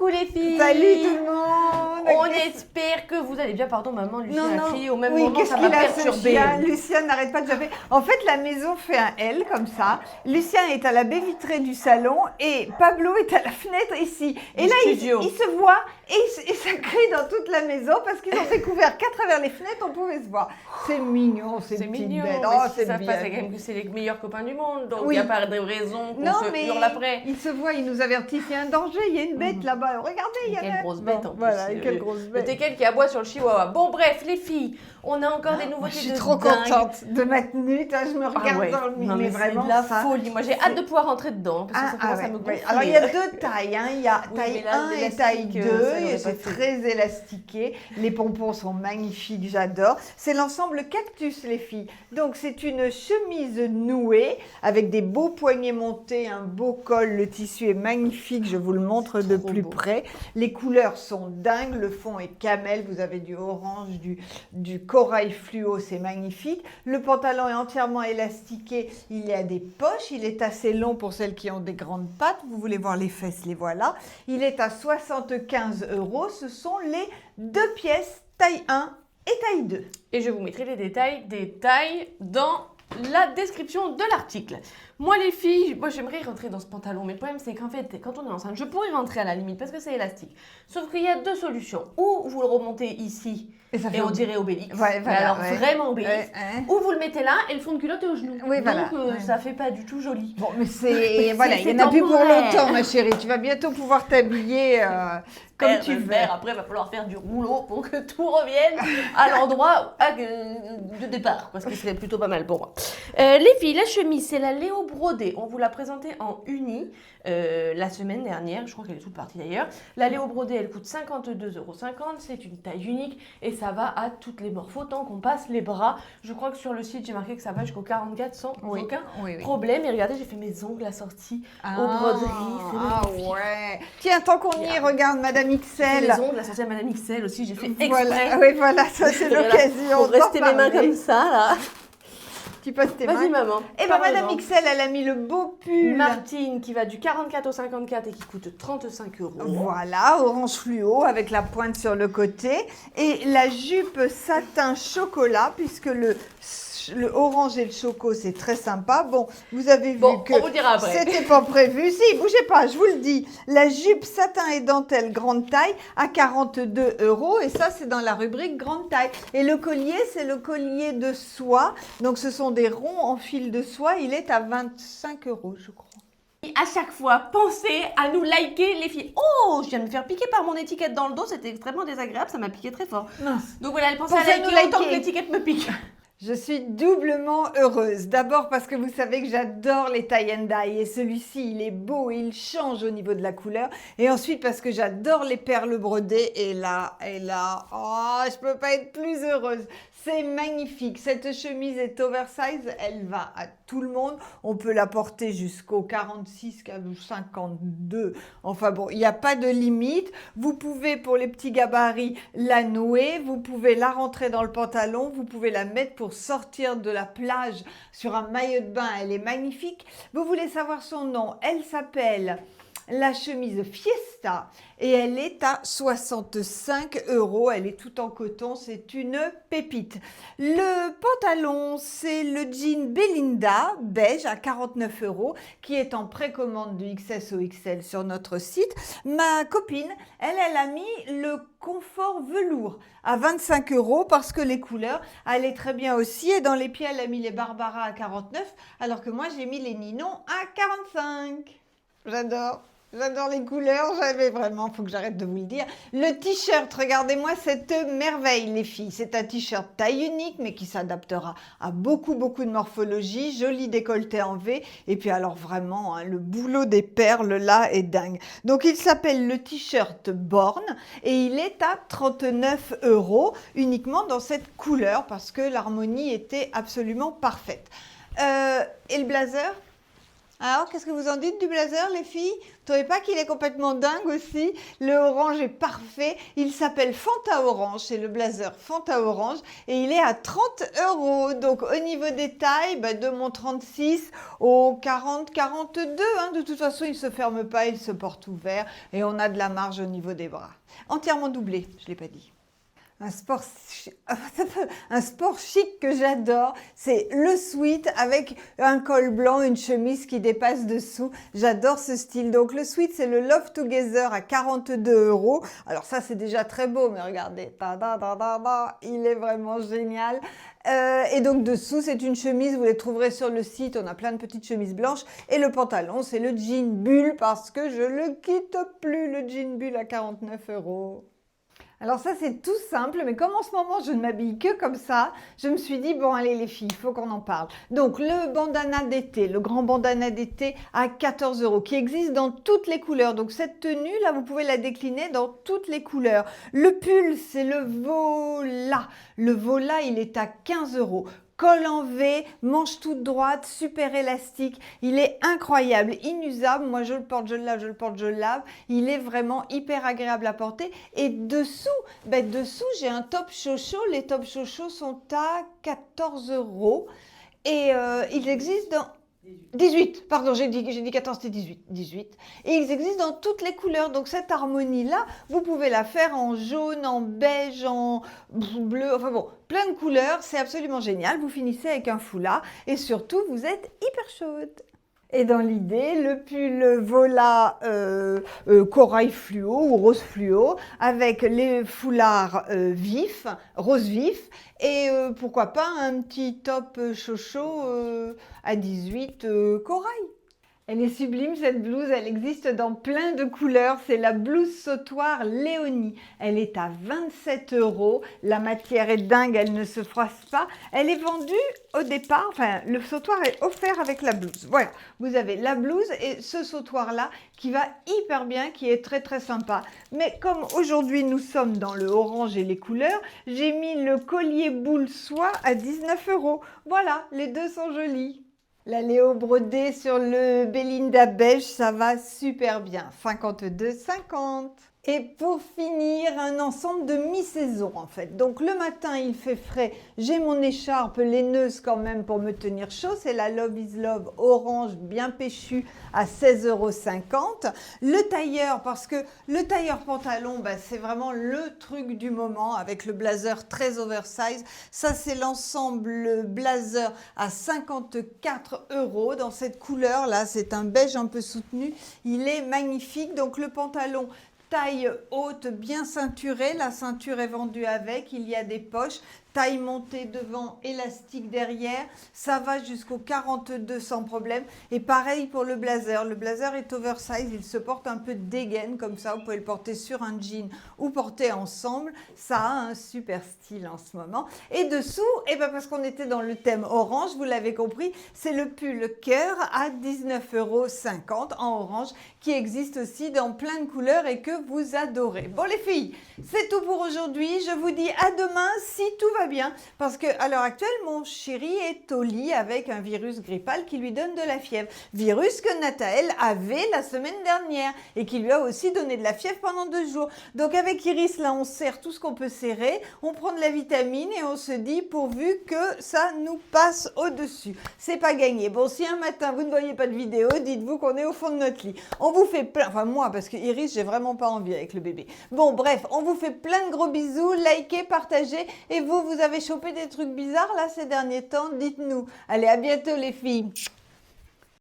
Coucou les filles. Salut tout le monde. On espère que vous allez bien. Pardon maman, Lucien a crié au même moment, qu'est-ce ça m'a qu'il a perturbée. Lucien n'arrête pas de japper. En fait, la maison fait un L comme ça. Lucien est à la baie vitrée du salon et Pablo est à la fenêtre ici. Et là, ils se voient et ça crie dans toute la maison parce qu'ils ont découvert qu'à travers les fenêtres, on pouvait se voir. C'est mignon, ces petites bêtes. Oh, c'est bien. C'est quand même que c'est les meilleurs copains du monde, donc il n'y a pas de raison qu'on se hurle après. Ils se voient, ils nous avertissent, il y a un danger, il y a une bête là-bas. Regardez, il y a quelle grosse bête en plus. Voilà, quelle grosse bête. Le teckel qui aboie sur le chihuahua. Bon bref, les filles, on a encore des nouveautés de dingue. Je suis trop contente de ma tenue. Je me regarde dans le milieu. Mais vraiment, de la folie. Moi, j'ai hâte de pouvoir rentrer dedans parce que ça commence à me gonfler. Alors, il y a deux tailles. Il y a taille 1 et taille 2. Et c'est très élastiqué. Les pompons sont magnifiques, j'adore. C'est l'ensemble cactus, les filles. Donc, c'est une chemise nouée avec des beaux poignets montés, un beau col. Le tissu est magnifique. Je vous le montre de plus près. Les couleurs sont dingues. Le fond est camel. Vous avez du orange, du corail fluo. C'est magnifique. Le pantalon est entièrement élastiqué. Il y a des poches. Il est assez long pour celles qui ont des grandes pattes. Vous voulez voir les fesses, les voilà. Il est à 75 €. Ce sont les deux pièces taille 1 et taille 2. Et je vous mettrai les détails dans la description de l'article. Moi les filles, j'aimerais rentrer dans ce pantalon, mais le problème c'est qu'en fait quand on est enceinte, je pourrais rentrer à la limite parce que c'est élastique. Sauf qu'il y a deux solutions. Ou vous le remontez ici et on dirait Obélix, vraiment Obélix. Ou vous le mettez là et le fond de culotte est au genou. Donc ça fait pas du tout joli. Bon mais c'est voilà, il n'y en a plus pour longtemps ma chérie. Tu vas bientôt pouvoir t'habiller comme tu veux. Après il va falloir faire du rouleau pour que tout revienne à l'endroit de départ, parce que c'est plutôt pas mal pour moi. Les filles, la chemise c'est la Léo Brodé. On vous l'a présentée en uni la semaine dernière. Je crois qu'elle est toute partie d'ailleurs. La Léo Brodé, elle coûte 52,50 €. C'est une taille unique et ça va à toutes les morphos tant qu'on passe les bras. Je crois que sur le site, j'ai marqué que ça va jusqu'au 44 sans aucun problème. Et regardez, j'ai fait mes ongles assortis aux broderies. Ouais. Tiens, tant qu'on y est, regarde Madame XL. Les ongles assortis à Madame XL aussi, j'ai fait exprès. Voilà, ça c'est l'occasion. Pour rester mes mains comme ça, là. Tu passes tes mains. Vas-y maman. Et bien Madame XL, elle a mis le beau pull Martine qui va du 44 au 54 et qui coûte 35 €. Voilà, orange fluo avec la pointe sur le côté. Et la jupe satin chocolat, puisque le orange et le choco, c'est très sympa. Bon, vous avez vu que on vous dira après. C'était pas prévu. Si, bougez pas, je vous le dis. La jupe satin et dentelle grande taille à 42 €. Et ça, c'est dans la rubrique grande taille. Et le collier, c'est le collier de soie. Donc, ce sont des ronds en fil de soie. Il est à 25 €, je crois. À chaque fois, pensez à nous liker les filles. Oh, je viens de me faire piquer par mon étiquette dans le dos. C'était extrêmement désagréable. Ça m'a piqué très fort. Mince. Donc voilà, pensez à liker autant que l'étiquette me pique. Je suis doublement heureuse. D'abord parce que vous savez que j'adore les tie and dye et celui-ci, il est beau et il change au niveau de la couleur. Et ensuite parce que j'adore les perles brodées et là, je peux pas être plus heureuse. C'est magnifique. Cette chemise est oversize, elle va à tout le monde. On peut la porter jusqu'au 46, 52. Enfin bon, il n'y a pas de limite. Vous pouvez, pour les petits gabarits, la nouer. Vous pouvez la rentrer dans le pantalon. Vous pouvez la mettre pour sortir de la plage sur un maillot de bain. Elle est magnifique. Vous voulez savoir son nom? Elle s'appelle la chemise Fiesta et elle est à 65 €. Elle est tout en coton, c'est une pépite. Le pantalon, c'est le jean Belinda beige à 49 € qui est en précommande du XS au XL sur notre site. Ma copine, elle a mis le confort velours à 25 € parce que les couleurs allaient très bien aussi. Et dans les pieds, elle a mis les Barbara à 49 alors que moi, j'ai mis les Ninon à 45. J'adore les couleurs, faut que j'arrête de vous le dire. Le t-shirt, regardez-moi cette merveille les filles. C'est un t-shirt taille unique mais qui s'adaptera à beaucoup de morphologie. Joli décolleté en V. Et puis alors vraiment, le boulot des perles là est dingue. Donc il s'appelle le t-shirt Born et il est à 39 € uniquement dans cette couleur parce que l'harmonie était absolument parfaite. Et le blazer ? Alors, qu'est-ce que vous en dites du blazer, les filles? Vous trouvez pas qu'il est complètement dingue aussi? Le orange est parfait. Il s'appelle Fanta Orange. C'est le blazer Fanta Orange. Et il est à 30 €. Donc, au niveau des tailles, de mon 36 au 40, 42. De toute façon, il ne se ferme pas, il se porte ouvert. Et on a de la marge au niveau des bras. Entièrement doublé, je ne l'ai pas dit. Un sport chic que j'adore, c'est le sweat avec un col blanc, une chemise qui dépasse dessous. J'adore ce style. Donc le sweat, c'est le Love Together à 42 €. Alors ça, c'est déjà très beau, mais regardez, il est vraiment génial. Et donc dessous, c'est une chemise, vous les trouverez sur le site, on a plein de petites chemises blanches. Et le pantalon, c'est le jean bulle parce que je le quitte plus, le jean bulle à 49 €. Alors ça, c'est tout simple, mais comme en ce moment, je ne m'habille que comme ça, je me suis dit, bon, allez les filles, il faut qu'on en parle. Donc, le bandana d'été, le grand bandana d'été à 14 €, qui existe dans toutes les couleurs. Donc, cette tenue, là, vous pouvez la décliner dans toutes les couleurs. Le pull, c'est le Vola. Le Vola, il est à 15 €. Col en V, manche toute droite, super élastique. Il est incroyable, inusable. Moi, je le porte, je le lave, je le porte, je le lave. Il est vraiment hyper agréable à porter. Et dessous, j'ai un top chocho. Les top chochos sont à 14 €. Et ils existent dans... 18, pardon, j'ai dit 14, c'était 18. Et ils existent dans toutes les couleurs. Donc cette harmonie-là, vous pouvez la faire en jaune, en beige, en bleu, enfin bon, plein de couleurs. C'est absolument génial. Vous finissez avec un foulard et surtout, vous êtes hyper chaude. Et dans l'idée, le pull Vola corail fluo ou rose fluo avec les foulards vifs, rose vif et pourquoi pas un petit top chocho à 18 corail. Elle est sublime cette blouse, elle existe dans plein de couleurs, c'est la blouse sautoir Léonie. Elle est à 27 €, la matière est dingue, elle ne se froisse pas. Elle est vendue au départ, enfin le sautoir est offert avec la blouse. Voilà, vous avez la blouse et ce sautoir là qui va hyper bien, qui est très très sympa. Mais comme aujourd'hui nous sommes dans le orange et les couleurs, j'ai mis le collier boule soie à 19 €. Voilà, les deux sont jolis. La Léo brodée sur le Belinda beige, ça va super bien. 52,50 €. Et pour finir, un ensemble de mi-saison en fait. Donc le matin, il fait frais. J'ai mon écharpe laineuse quand même pour me tenir chaud. C'est la Love is Love orange bien péchue à 16,50 €. Le tailleur, parce que le tailleur pantalon, c'est vraiment le truc du moment avec le blazer très oversize. Ça, c'est l'ensemble blazer à 54 € dans cette couleur là. C'est un beige un peu soutenu. Il est magnifique. Donc le pantalon taille haute, bien ceinturée, la ceinture est vendue avec, il y a des poches, taille montée devant, élastique derrière, ça va jusqu'au 42 sans problème. Et pareil pour le blazer est oversize, il se porte un peu dégaine comme ça, vous pouvez le porter sur un jean ou porter ensemble, ça a un super style en ce moment. Et dessous, parce qu'on était dans le thème orange, vous l'avez compris, c'est le pull cœur à 19,50 € en orange qui existe aussi dans plein de couleurs et que vous adorez. Bon les filles, c'est tout pour aujourd'hui, je vous dis à demain si tout va bien, parce qu'à l'heure actuelle, mon chéri est au lit avec un virus grippal qui lui donne de la fièvre. Virus que Nathaël avait la semaine dernière et qui lui a aussi donné de la fièvre pendant 2 jours. Donc avec Iris, là, on serre tout ce qu'on peut serrer, on prend de la vitamine et on se dit pourvu que ça nous passe au-dessus. C'est pas gagné. Bon, si un matin, vous ne voyez pas de vidéo, dites-vous qu'on est au fond de notre lit. On vous fait plein, enfin moi, parce que Iris, j'ai vraiment pas envie avec le bébé. Bon, bref, on vous fait plein de gros bisous, likez, partagez et vous avez chopé des trucs bizarres là ces derniers temps, dites-nous. Allez, à bientôt les filles.